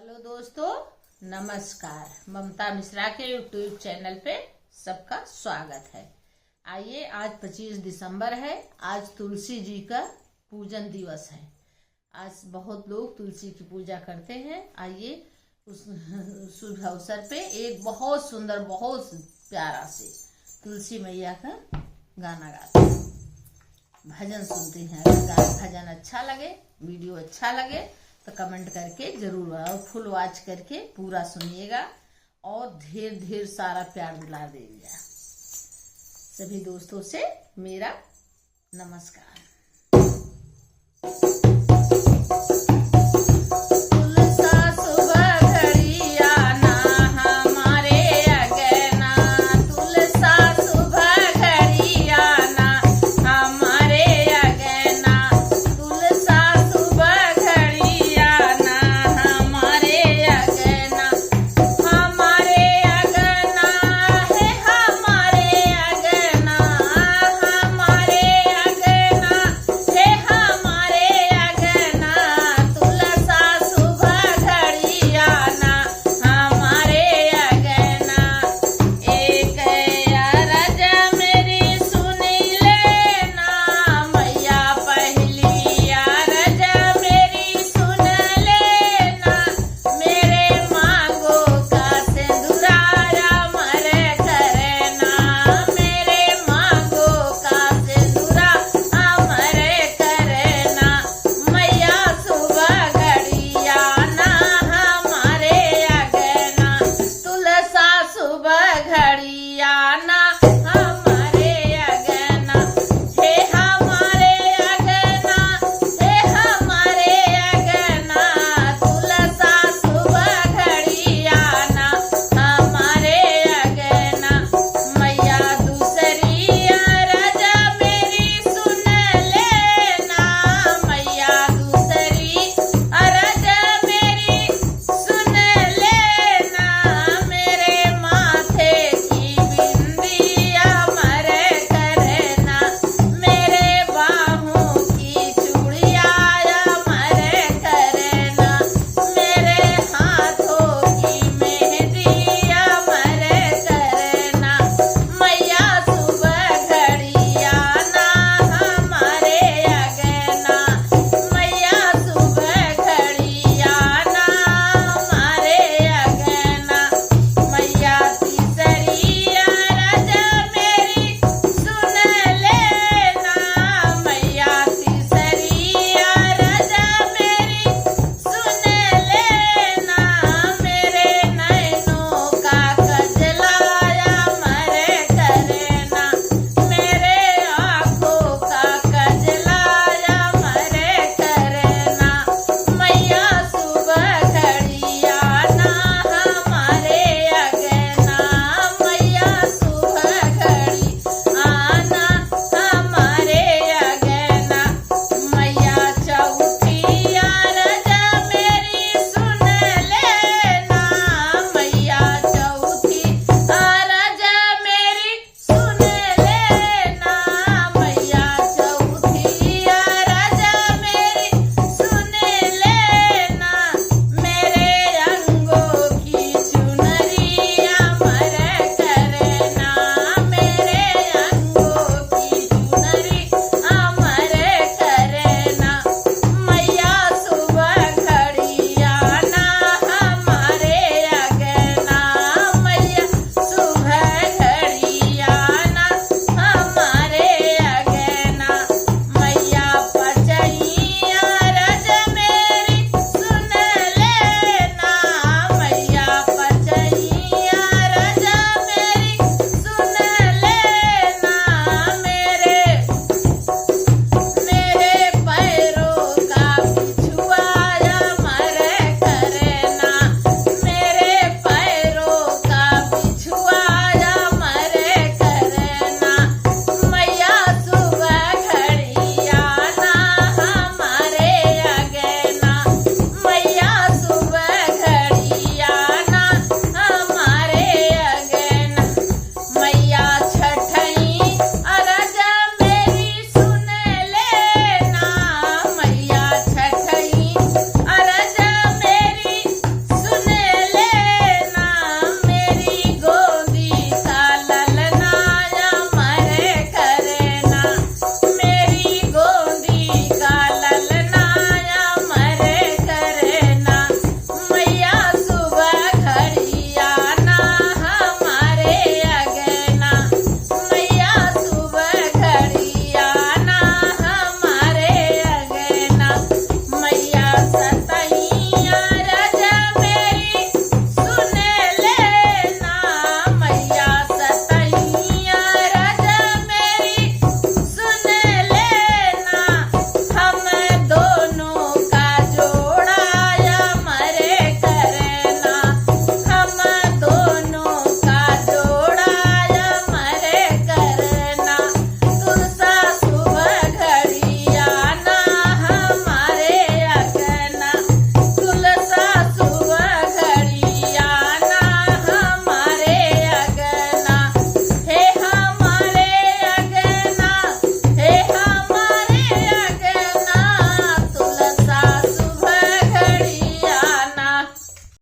Hello दोस्तों, नमस्कार। ममता मिश्रा के यूट्यूब चैनल पे सबका स्वागत है। आइए, आज 25 दिसंबर है। आज तुलसी जी का पूजन दिवस है। आज बहुत लोग तुलसी की पूजा करते हैं। आइए, उस शुभ अवसर पे एक बहुत सुंदर, बहुत प्यारा से तुलसी मैया का गाना गाते हैं, भजन सुनते हैं। अगर भजन अच्छा लगे, वीडियो अच्छा लगे तो कमेंट करके जरूर और फुल वॉच करके पूरा सुनिएगा और ढेर ढेर सारा प्यार दुलार दीजिएगा। सभी दोस्तों से मेरा नमस्कार।